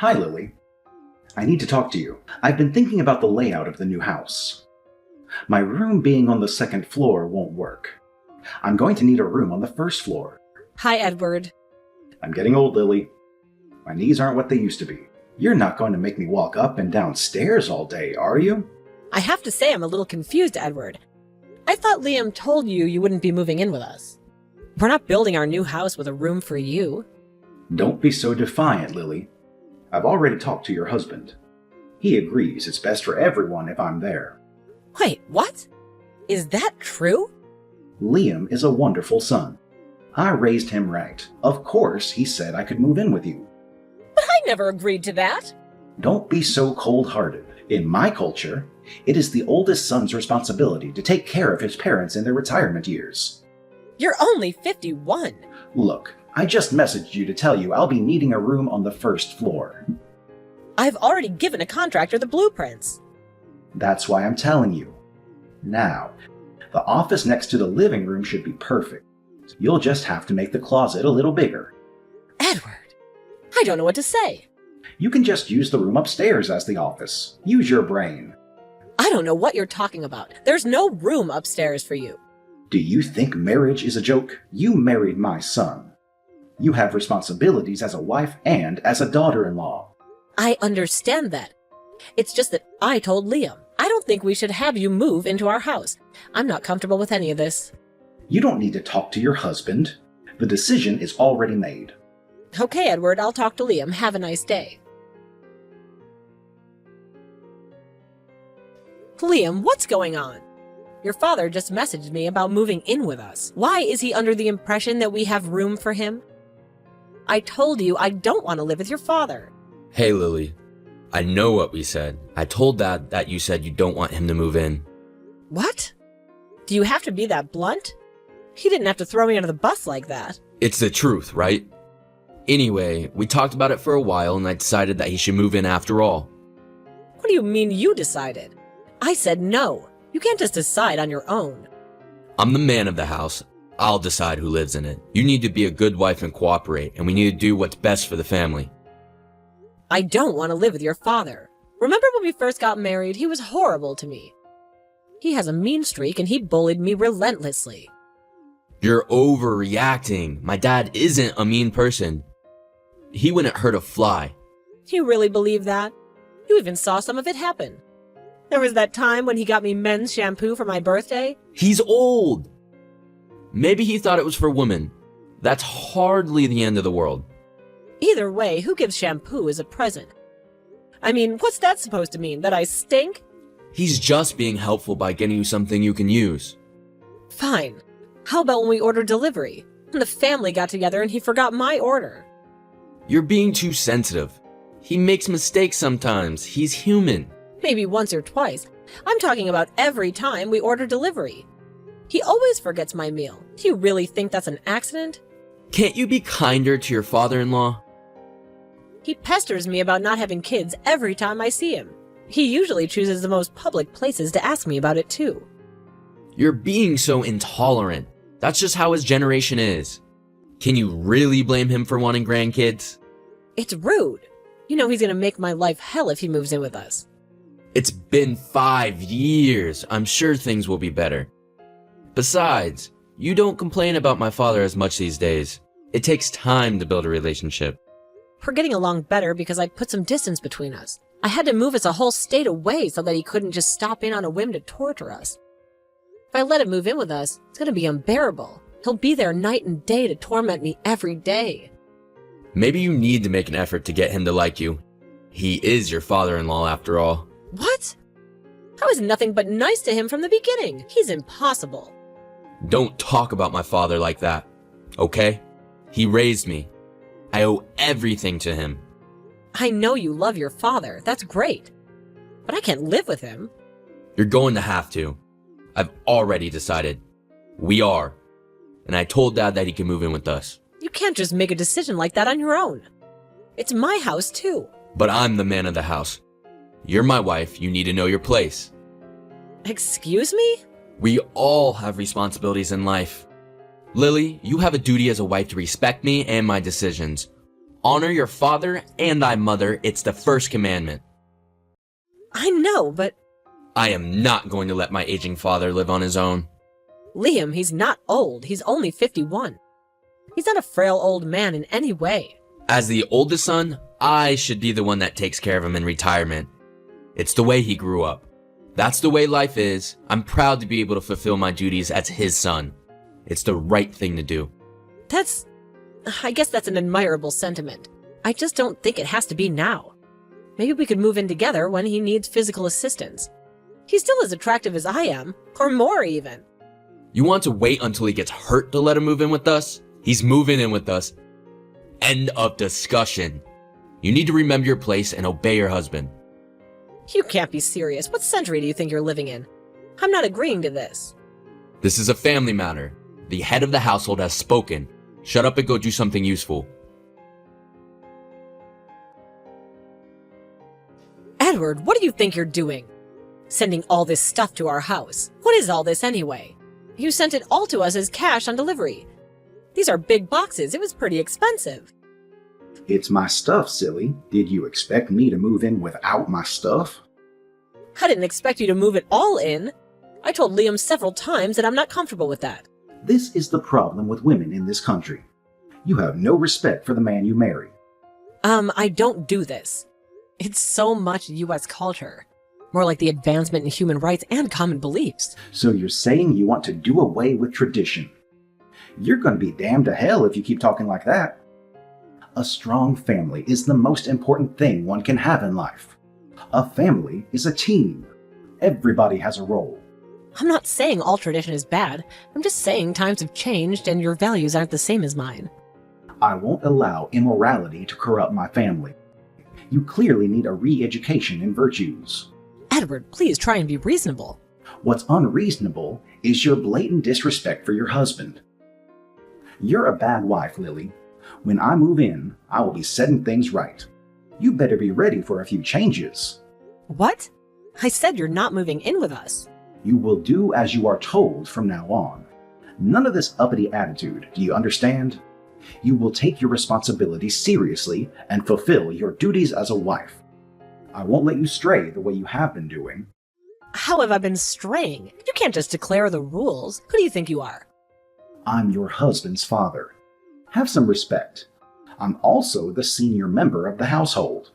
Hi, Lily. I need to talk to you. I've been thinking about the layout of the new house. My room being on the second floor won't work. I'm going to need a room on the first floor. Hi, Edward. I'm getting old, Lily. My knees aren't what they used to be. You're not going to make me walk up and down stairs all day, are you? I have to say I'm a little confused, Edward. I thought Liam told you you wouldn't be moving in with us. We're not building our new house with a room for you. Don't be so defiant, Lily. I've already talked to your husband. He agrees it's best for everyone if I'm there. Wait, what? Is that true? Liam is a wonderful son. I raised him right. Of course, he said I could move in with you. But I never agreed to that. Don't be so cold-hearted. In my culture, it is the oldest son's responsibility to take care of his parents in their retirement years. You're only 51. Look, I just messaged you to tell you I'll be needing a room on the first floor. I've already given a contractor the blueprints. That's why I'm telling you. Now, the office next to the living room should be perfect. You'll just have to make the closet a little bigger. Edward, I don't know what to say. You can just use the room upstairs as the office. Use your brain. I don't know what you're talking about. There's no room upstairs for you. Do you think marriage is a joke? You married my son. You have responsibilities as a wife and as a daughter-in-law. I understand that. It's just that I told Liam, I don't think we should have you move into our house. I'm not comfortable with any of this. You don't need to talk to your husband. The decision is already made. Okay, Edward, I'll talk to Liam. Have a nice day. Liam, what's going on? Your father just messaged me about moving in with us. Why is he under the impression that we have room for him? I told you I don't want to live with your father. Hey, Lily. I know what we said. I told Dad that you said you don't want him to move in. What? Do you have to be that blunt? He didn't have to throw me under the bus like that. It's the truth, right? Anyway, we talked about it for a while and I decided that he should move in after all. What do you mean you decided? I said no. You can't just decide on your own. I'm the man of the house. I'll decide who lives in it. You need to be a good wife and cooperate, and we need to do what's best for the family. I don't want to live with your father. Remember when we first got married? He was horrible to me. He has a mean streak and he bullied me relentlessly. You're overreacting. My dad isn't a mean person. He wouldn't hurt a fly. You really believe that? You even saw some of it happen. There was that time when he got me men's shampoo for my birthday. He's old. Maybe he thought it was for women. That's hardly the end of the world. Either way, who gives shampoo as a present? I mean, what's that supposed to mean? That I stink? He's just being helpful by getting you something you can use. Fine. How about when we ordered delivery? And the family got together and he forgot my order. You're being too sensitive. He makes mistakes sometimes. He's human. Maybe once or twice. I'm talking about every time we order delivery. He always forgets my meal. Do you really think that's an accident? Can't you be kinder to your father-in-law? He pesters me about not having kids every time I see him. He usually chooses the most public places to ask me about it too. You're being so intolerant. That's just how his generation is. Can you really blame him for wanting grandkids? It's rude. You know he's gonna make my life hell if he moves in with us. It's been 5 years. I'm sure things will be better. Besides, you don't complain about my father as much these days. It takes time to build a relationship. We're getting along better because I put some distance between us. I had to move us a whole state away so that he couldn't just stop in on a whim to torture us. If I let him move in with us, it's gonna be unbearable. He'll be there night and day to torment me every day. Maybe you need to make an effort to get him to like you. He is your father-in-law after all. What? I was nothing but nice to him from the beginning. He's impossible. Don't talk about my father like that, okay? He raised me. I owe everything to him. I know you love your father. That's great. But I can't live with him. You're going to have to. I've already decided. We are. And I told Dad that he can move in with us. You can't just make a decision like that on your own. It's my house, too. But I'm the man of the house. You're my wife. You need to know your place. Excuse me? We all have responsibilities in life. Lily, you have a duty as a wife to respect me and my decisions. Honor your father and thy mother. It's the first commandment. I know, but I am not going to let my aging father live on his own. Liam, he's not old. He's only 51. He's not a frail old man in any way. As the oldest son, I should be the one that takes care of him in retirement. It's the way he grew up. That's the way life is. I'm proud to be able to fulfill my duties as his son. It's the right thing to do. I guess that's an admirable sentiment. I just don't think it has to be now. Maybe we could move in together when he needs physical assistance. He's still as attractive as I am, or more even. You want to wait until he gets hurt to let him move in with us? He's moving in with us. End of discussion. You need to remember your place and obey your husband. You can't be serious. What century do you think you're living in? I'm not agreeing to this. This is a family matter. The head of the household has spoken. Shut up and go do something useful. Edward, what do you think you're doing? Sending all this stuff to our house. What is all this anyway? You sent it all to us as cash on delivery. These are big boxes. It was pretty expensive. It's my stuff, silly. Did you expect me to move in without my stuff? I didn't expect you to move it all in. I told Liam several times that I'm not comfortable with that. This is the problem with women in this country. You have no respect for the man you marry. I don't do this. It's so much U.S. culture. More like the advancement in human rights and common beliefs. So you're saying you want to do away with tradition? You're going to be damned to hell if you keep talking like that. A strong family is the most important thing one can have in life. A family is a team. Everybody has a role. I'm not saying all tradition is bad. I'm just saying times have changed and your values aren't the same as mine. I won't allow immorality to corrupt my family. You clearly need a re-education in virtues. Edward, please try and be reasonable. What's unreasonable is your blatant disrespect for your husband. You're a bad wife, Lily. When I move in, I will be setting things right. You better be ready for a few changes. What? I said you're not moving in with us. You will do as you are told from now on. None of this uppity attitude, do you understand? You will take your responsibilities seriously and fulfill your duties as a wife. I won't let you stray the way you have been doing. How have I been straying? You can't just declare the rules. Who do you think you are? I'm your husband's father. Have some respect. I'm also the senior member of the household.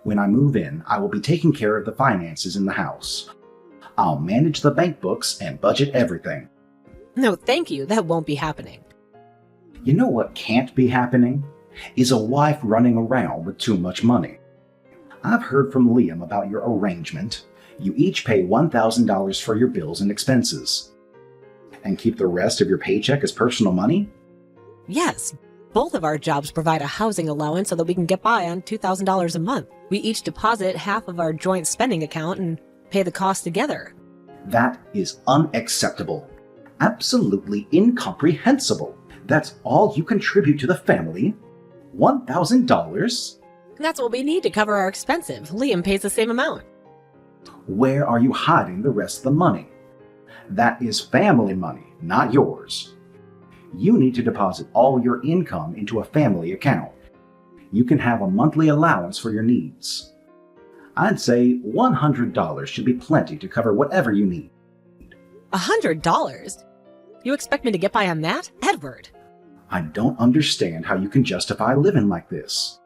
When I move in, I will be taking care of the finances in the house. I'll manage the bank books and budget everything. No, thank you. That won't be happening. You know what can't be happening? Is a wife running around with too much money. I've heard from Liam about your arrangement. You each pay $1,000 for your bills and expenses. And keep the rest of your paycheck as personal money? Yes. Both of our jobs provide a housing allowance so that we can get by on $2,000 a month. We each deposit half of our joint spending account and pay the cost together. That is unacceptable. Absolutely incomprehensible. That's all you contribute to the family? $1,000? That's what we need to cover our expenses. Liam pays the same amount. Where are you hiding the rest of the money? That is family money, not yours. You need to deposit all your income into a family account. You can have a monthly allowance for your needs. I'd say $100 should be plenty to cover whatever you need. $100? You expect me to get by on that? Edward! I don't understand how you can justify living like this.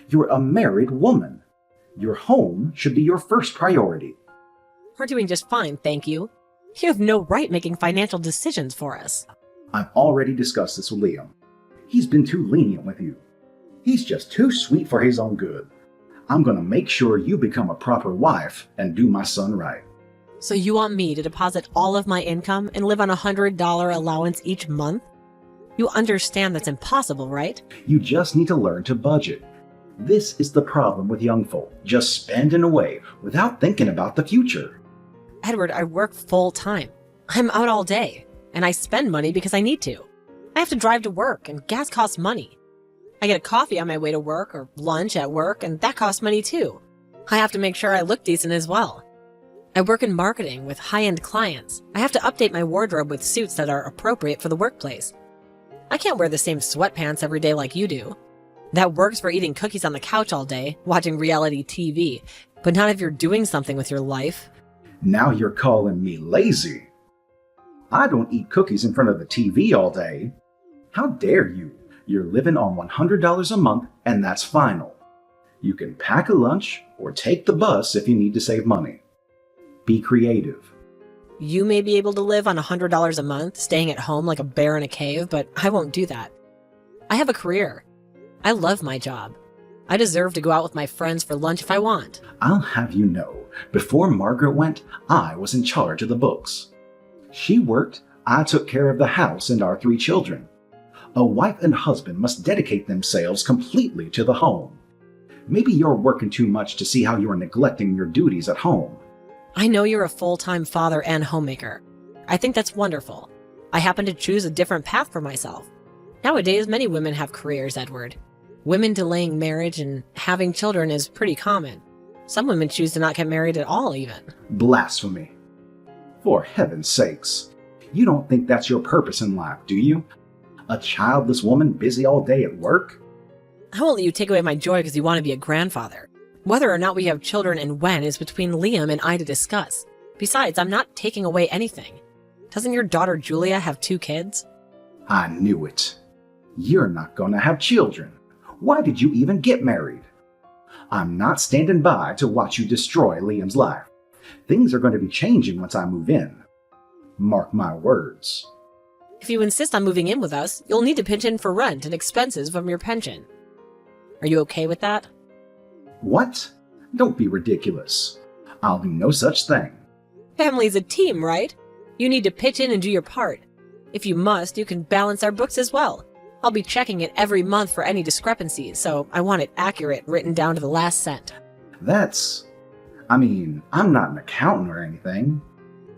You're a married woman. Your home should be your first priority. We're doing just fine, thank you. You have no right making financial decisions for us. I've already discussed this with Liam. He's been too lenient with you. He's just too sweet for his own good. I'm going to make sure you become a proper wife and do my son right. So you want me to deposit all of my income and live on a $100 allowance each month? You understand that's impossible, right? You just need to learn to budget. This is the problem with young folk, just spending away without thinking about the future. Edward, I work full time. I'm out all day, and I spend money because I need to. I have to drive to work, and gas costs money. I get a coffee on my way to work or lunch at work, and that costs money too. I have to make sure I look decent as well. I work in marketing with high-end clients. I have to update my wardrobe with suits that are appropriate for the workplace. I can't wear the same sweatpants every day like you do. That works for eating cookies on the couch all day, watching reality TV, but not if you're doing something with your life. Now you're calling me lazy. I don't eat cookies in front of the TV all day. How dare you? You're living on $100 a month, and that's final. You can pack a lunch or take the bus if you need to save money. Be creative. You may be able to live on $100 a month, staying at home like a bear in a cave, but I won't do that. I have a career. I love my job. I deserve to go out with my friends for lunch if I want. I'll have you know, before Margaret went, I was in charge of the books. She worked, I took care of the house and our 3 children. A wife and husband must dedicate themselves completely to the home. Maybe you're working too much to see how you are neglecting your duties at home. I know you're a full-time father and homemaker. I think that's wonderful. I happen to choose a different path for myself. Nowadays, many women have careers, Edward. Women delaying marriage and having children is pretty common. Some women choose to not get married at all, even. Blasphemy. For heaven's sakes. You don't think that's your purpose in life, do you? A childless woman busy all day at work? I won't let you take away my joy because you want to be a grandfather. Whether or not we have children and when is between Liam and I to discuss. Besides, I'm not taking away anything. Doesn't your daughter Julia have 2 kids? I knew it. You're not gonna have children. Why did you even get married? I'm not standing by to watch you destroy Liam's life. Things are going to be changing once I move in. Mark my words. If you insist on moving in with us, you'll need to pitch in for rent and expenses from your pension. Are you okay with that? What? Don't be ridiculous. I'll do no such thing. Family's a team, right? You need to pitch in and do your part. If you must, you can balance our books as well. I'll be checking it every month for any discrepancies, so I want it accurate, written down to the last cent. I'm not an accountant or anything.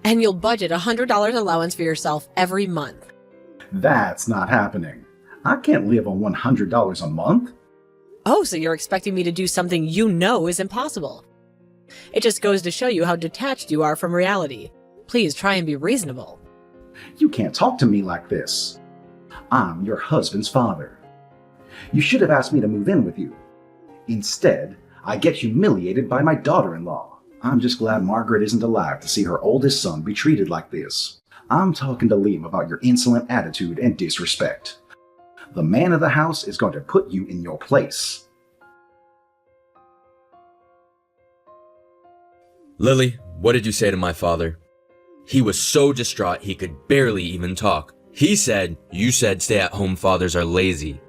And you'll budget a $100 allowance for yourself every month. That's not happening. I can't live on $100 a month. Oh, so you're expecting me to do something you know is impossible. It just goes to show you how detached you are from reality. Please try and be reasonable. You can't talk to me like this. I'm your husband's father. You should have asked me to move in with you. Instead, I get humiliated by my daughter-in-law. I'm just glad Margaret isn't alive to see her oldest son be treated like this. I'm talking to Liam about your insolent attitude and disrespect. The man of the house is going to put you in your place. Lily, what did you say to my father? He was so distraught he could barely even talk. He said, you said stay-at-home fathers are lazy.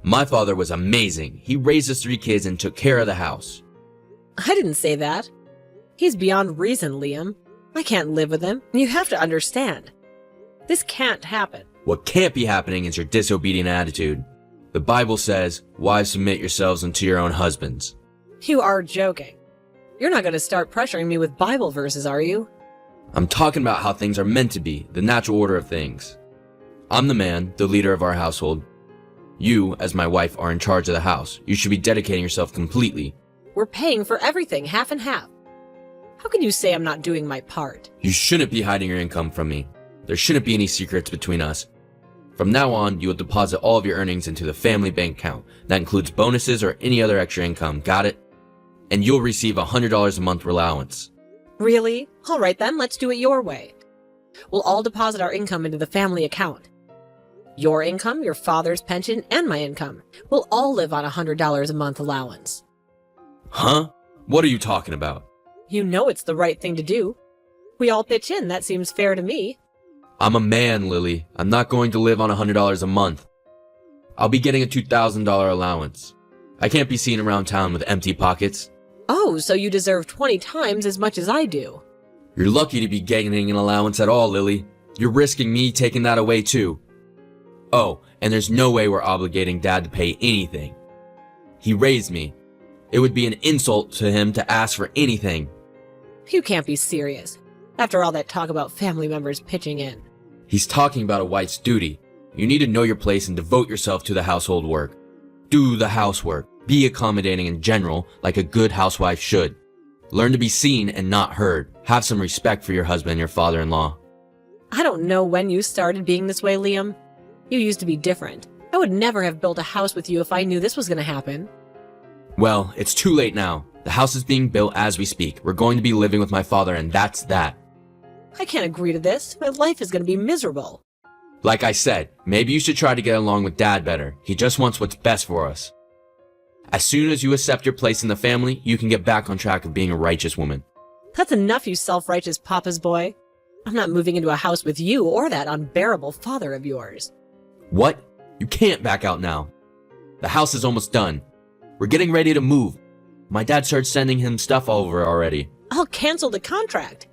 My father was amazing. He raised us 3 kids and took care of the house. I didn't say that. He's beyond reason, Liam. I can't live with him. You have to understand. This can't happen. What can't be happening is your disobedient attitude. The Bible says, wives, submit yourselves unto your own husbands. You are joking. You're not going to start pressuring me with Bible verses, are you? I'm talking about how things are meant to be, the natural order of things. I'm the man, the leader of our household. You, as my wife, are in charge of the house. You should be dedicating yourself completely. We're paying for everything, half and half. How can you say I'm not doing my part? You shouldn't be hiding your income from me. There shouldn't be any secrets between us. From now on, you will deposit all of your earnings into the family bank account. That includes bonuses or any other extra income, got it? And you'll receive $100 a month allowance. Really? All right then, let's do it your way. We'll all deposit our income into the family account. Your income, your father's pension, and my income. We'll all live on $100 a month allowance. Huh? What are you talking about? You know it's the right thing to do. We all pitch in, that seems fair to me. I'm a man, Lily. I'm not going to live on $100 a month. I'll be getting a $2,000 allowance. I can't be seen around town with empty pockets. Oh, so you deserve 20 times as much as I do. You're lucky to be getting an allowance at all, Lily. You're risking me taking that away too. Oh, and there's no way we're obligating Dad to pay anything. He raised me. It would be an insult to him to ask for anything. You can't be serious. After all that talk about family members pitching in. He's talking about a wife's duty. You need to know your place and devote yourself to the household work. Do the housework. Be accommodating in general, like a good housewife should. Learn to be seen and not heard. Have some respect for your husband and your father-in-law. I don't know when you started being this way, Liam. You used to be different. I would never have built a house with you if I knew this was going to happen. Well, it's too late now. The house is being built as we speak. We're going to be living with my father, and that's that. I can't agree to this. My life is going to be miserable. Like I said, maybe you should try to get along with Dad better. He just wants what's best for us. As soon as you accept your place in the family, you can get back on track of being a righteous woman. That's enough, you self-righteous papa's boy. I'm not moving into a house with you or that unbearable father of yours. What? You can't back out now. The house is almost done. We're getting ready to move. My dad started sending him stuff over already. I'll cancel the contract.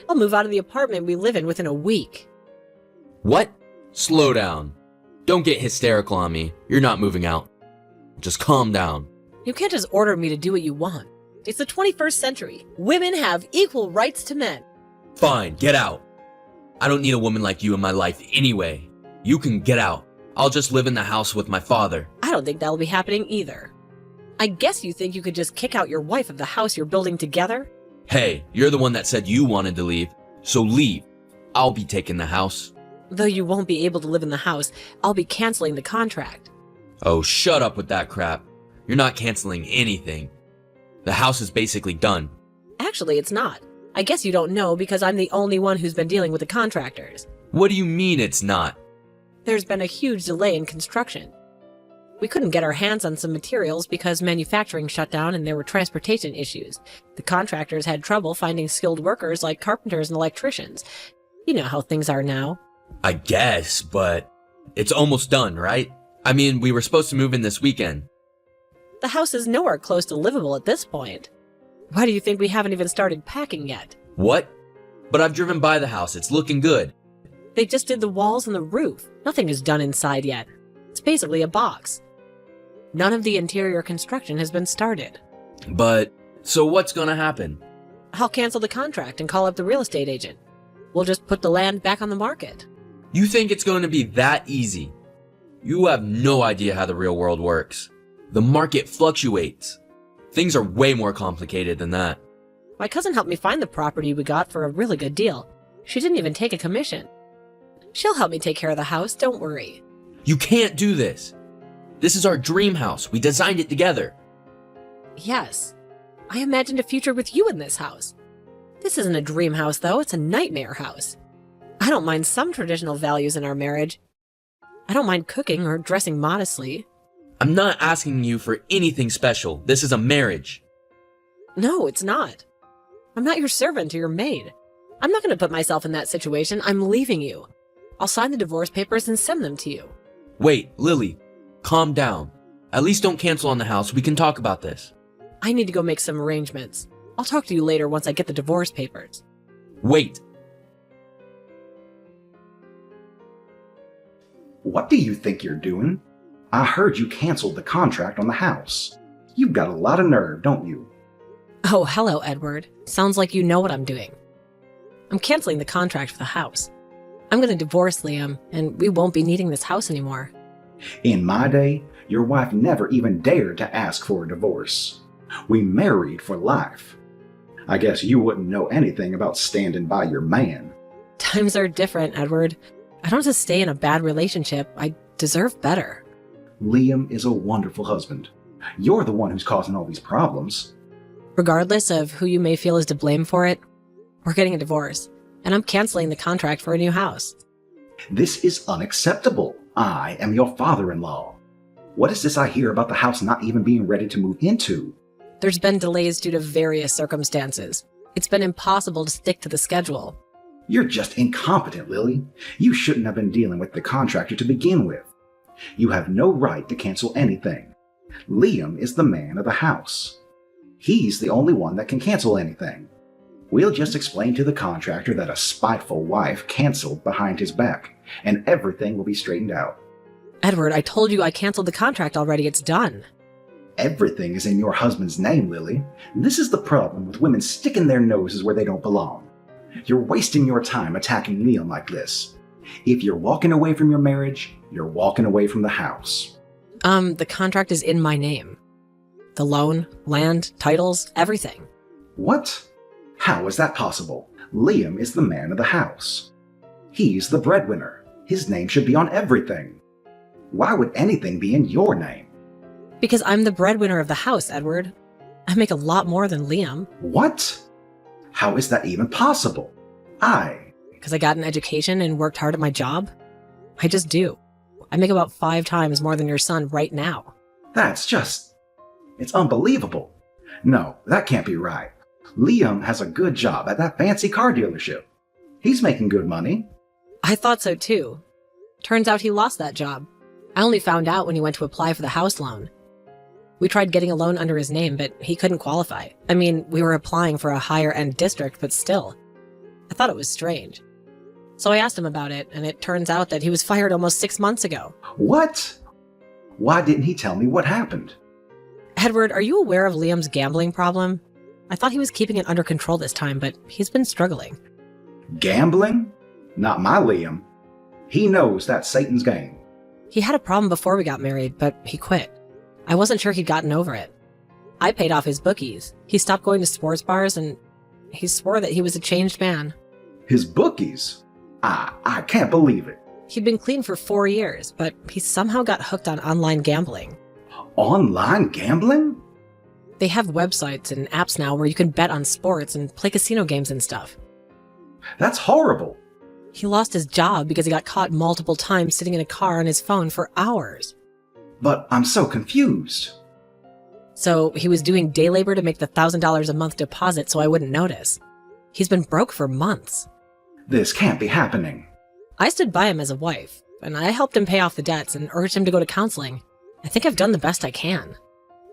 I'll move out of the apartment we live in within a week. What? Slow down. Don't get hysterical on me. You're not moving out. Just calm down. You can't just order me to do what you want. It's the 21st century. Women have equal rights to men. Fine, get out. I don't need a woman like you in my life anyway. You can get out. I'll just live in the house with my father. I don't think that'll be happening either. I guess you think you could just kick out your wife of the house you're building together? Hey, you're the one that said you wanted to leave, so leave. I'll be taking the house. Though you won't be able to live in the house, I'll be canceling the contract. Oh, shut up with that crap. You're not canceling anything. The house is basically done. Actually, it's not. I guess you don't know because I'm the only one who's been dealing with the contractors. What do you mean it's not? There's been a huge delay in construction. We couldn't get our hands on some materials because manufacturing shut down and there were transportation issues. The contractors had trouble finding skilled workers like carpenters and electricians. You know how things are now. I guess, but it's almost done, right? I mean, we were supposed to move in this weekend. The house is nowhere close to livable at this point. Why do you think we haven't even started packing yet? What? But I've driven by the house. It's looking good. They just did the walls and the roof. Nothing is done inside yet. It's basically a box. None of the interior construction has been started. But, so what's gonna happen? I'll cancel the contract and call up the real estate agent. We'll just put the land back on the market. You think it's going to be that easy? You have no idea how the real world works. The market fluctuates. Things are way more complicated than that. My cousin helped me find the property we got for a really good deal. She didn't even take a commission. She'll help me take care of the house, don't worry. You can't do this. This is our dream house. We designed it together. Yes. I imagined a future with you in this house. This isn't a dream house, though. It's a nightmare house. I don't mind some traditional values in our marriage. I don't mind cooking or dressing modestly. I'm not asking you for anything special. This is a marriage. No, it's not. I'm not your servant or your maid. I'm not going to put myself in that situation. I'm leaving you. I'll sign the divorce papers and send them to you. Wait, Lily, calm down. At least don't cancel on the house. We can talk about this. I need to go make some arrangements. I'll talk to you later once I get the divorce papers. Wait. What do you think you're doing? I heard you canceled the contract on the house. You've got a lot of nerve, don't you? Oh, hello, Edward. Sounds like you know what I'm doing. I'm canceling the contract for the house. I'm going to divorce Liam, and we won't be needing this house anymore. In my day, your wife never even dared to ask for a divorce. We married for life. I guess you wouldn't know anything about standing by your man. Times are different, Edward. I don't just stay in a bad relationship. I deserve better. Liam is a wonderful husband. You're the one who's causing all these problems. Regardless of who you may feel is to blame for it, we're getting a divorce, and I'm canceling the contract for a new house. This is unacceptable. I am your father-in-law. What is this I hear about the house not even being ready to move into? There's been delays due to various circumstances. It's been impossible to stick to the schedule. You're just incompetent, Lily. You shouldn't have been dealing with the contractor to begin with. You have no right to cancel anything. Liam is the man of the house. He's the only one that can cancel anything. We'll just explain to the contractor that a spiteful wife canceled behind his back, and everything will be straightened out. Edward, I told you I canceled the contract already. It's done. Everything is in your husband's name, Lily. This is the problem with women sticking their noses where they don't belong. You're wasting your time attacking Liam like this. If you're walking away from your marriage, you're walking away from the house. The contract is in my name. The loan, land, titles, everything. What? How is that possible? Liam is the man of the house. He's the breadwinner. His name should be on everything. Why would anything be in your name? Because I'm the breadwinner of the house, Edward. I make a lot more than Liam. What? How is that even possible? Because I got an education and worked hard at my job? I just do. I make about 5 times more than your son right now. It's unbelievable. No, that can't be right. Liam has a good job at that fancy car dealership. He's making good money. I thought so too. Turns out he lost that job. I only found out when he went to apply for the house loan. We tried getting a loan under his name, but he couldn't qualify. I mean, we were applying for a higher-end district, but still. I thought it was strange. So I asked him about it, and it turns out that he was fired almost 6 months ago. What? Why didn't he tell me what happened? Edward, are you aware of Liam's gambling problem? I thought he was keeping it under control this time, but he's been struggling. Gambling? Not my Liam. He knows that's Satan's game. He had a problem before we got married, but he quit. I wasn't sure he'd gotten over it. I paid off his bookies. He stopped going to sports bars, and he swore that he was a changed man. His bookies? I can't believe it. He'd been clean for 4 years, but he somehow got hooked on online gambling. Online gambling? They have websites and apps now where you can bet on sports and play casino games and stuff. That's horrible. He lost his job because he got caught multiple times sitting in a car on his phone for hours. But I'm so confused. So he was doing day labor to make the $1,000 a month deposit so I wouldn't notice. He's been broke for months. This can't be happening. I stood by him as a wife, and I helped him pay off the debts and urged him to go to counseling. I think I've done the best I can.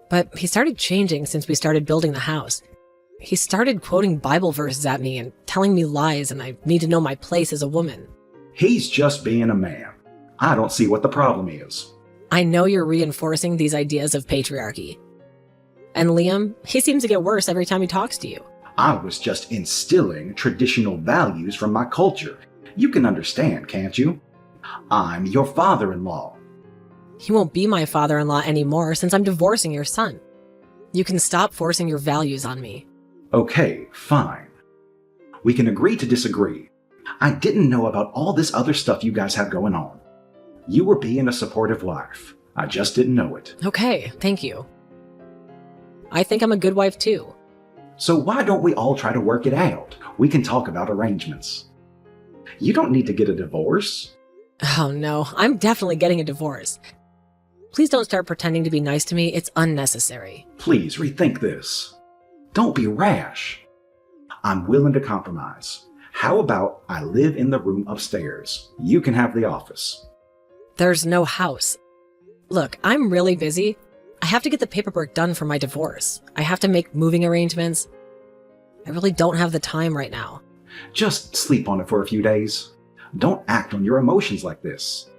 But he started changing since we started building the house. He started quoting Bible verses at me and telling me lies, and I need to know my place as a woman. He's just being a man. I don't see what the problem is. I know you're reinforcing these ideas of patriarchy. And Liam, he seems to get worse every time he talks to you. I was just instilling traditional values from my culture. You can understand, can't you? I'm your father-in-law. He won't be my father-in-law anymore since I'm divorcing your son. You can stop forcing your values on me. Okay, fine. We can agree to disagree. I didn't know about all this other stuff you guys have going on. You were being a supportive wife. I just didn't know it. Okay, thank you. I think I'm a good wife too. So why don't we all try to work it out? We can talk about arrangements. You don't need to get a divorce. Oh no, I'm definitely getting a divorce. Please don't start pretending to be nice to me. It's unnecessary. Please rethink this. Don't be rash. I'm willing to compromise. How about I live in the room upstairs? You can have the office. There's no house. Look, I'm really busy. I have to get the paperwork done for my divorce. I have to make moving arrangements. I really don't have the time right now. Just sleep on it for a few days. Don't act on your emotions like this.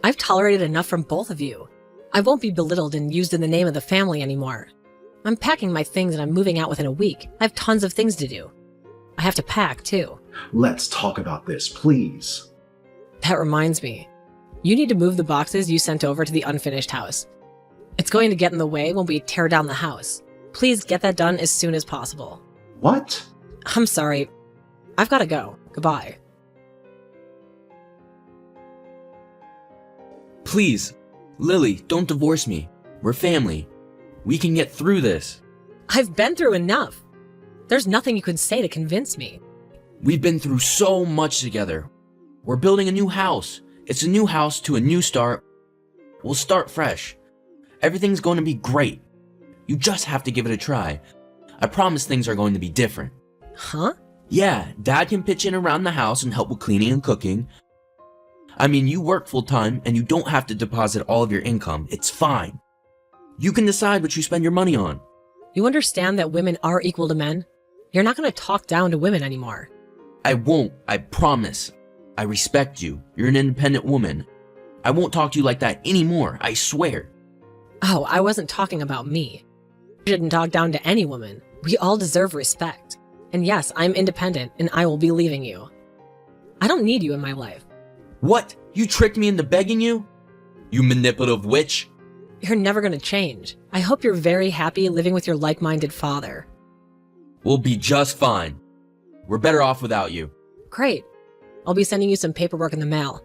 I've tolerated enough from both of you. I won't be belittled and used in the name of the family anymore. I'm packing my things and I'm moving out within a week. I have tons of things to do. I have to pack, too. Let's talk about this, please. That reminds me. You need to move the boxes you sent over to the unfinished house. It's going to get in the way when we tear down the house. Please get that done as soon as possible. What? I'm sorry. I've got to go. Goodbye. Please, Lily, don't divorce me. We're family. We can get through this. I've been through enough. There's nothing you can say to convince me. We've been through so much together. We're building a new house. It's a new house to a new start. We'll start fresh. Everything's going to be great. You just have to give it a try. I promise things are going to be different. Huh? Yeah, Dad can pitch in around the house and help with cleaning and cooking. I mean, you work full time and you don't have to deposit all of your income. It's fine. You can decide what you spend your money on. You understand that women are equal to men? You're not going to talk down to women anymore. I won't, I promise. I respect you. You're an independent woman. I won't talk to you like that anymore, I swear. Oh, I wasn't talking about me. You shouldn't talk down to any woman. We all deserve respect. And yes, I'm independent and I will be leaving you. I don't need you in my life. What? You tricked me into begging you? You manipulative witch? You're never going to change. I hope you're very happy living with your like-minded father. We'll be just fine. We're better off without you. Great. I'll be sending you some paperwork in the mail.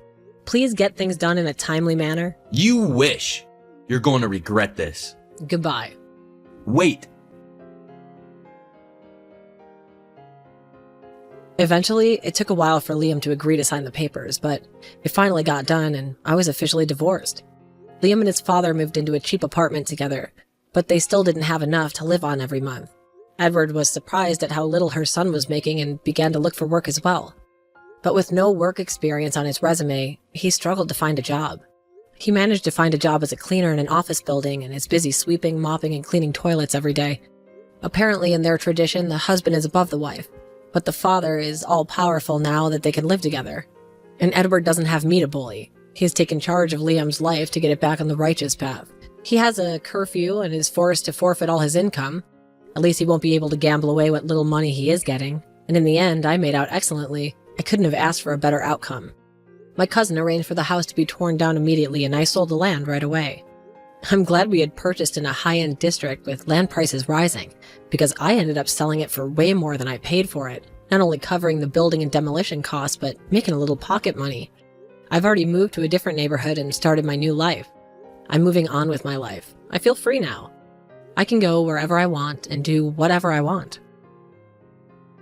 please get things done in a timely manner? You wish. You're going to regret this. Goodbye. Wait. Eventually, it took a while for Liam to agree to sign the papers, but it finally got done and I was officially divorced. Liam and his father moved into a cheap apartment together, but they still didn't have enough to live on every month. Edward was surprised at how little her son was making and began to look for work as well. But with no work experience on his resume, he struggled to find a job. He managed to find a job as a cleaner in an office building and is busy sweeping, mopping, and cleaning toilets every day. Apparently, in their tradition, the husband is above the wife, but the father is all-powerful now that they can live together. And Edward doesn't have me to bully. He has taken charge of Liam's life to get it back on the righteous path. He has a curfew and is forced to forfeit all his income. At least he won't be able to gamble away what little money he is getting. And in the end, I made out excellently. I couldn't have asked for a better outcome. My cousin arranged for the house to be torn down immediately, and I sold the land right away. I'm glad we had purchased in a high-end district with land prices rising, because I ended up selling it for way more than I paid for it, not only covering the building and demolition costs, but making a little pocket money. I've already moved to a different neighborhood and started my new life. I'm moving on with my life. I feel free now. I can go wherever I want and do whatever I want.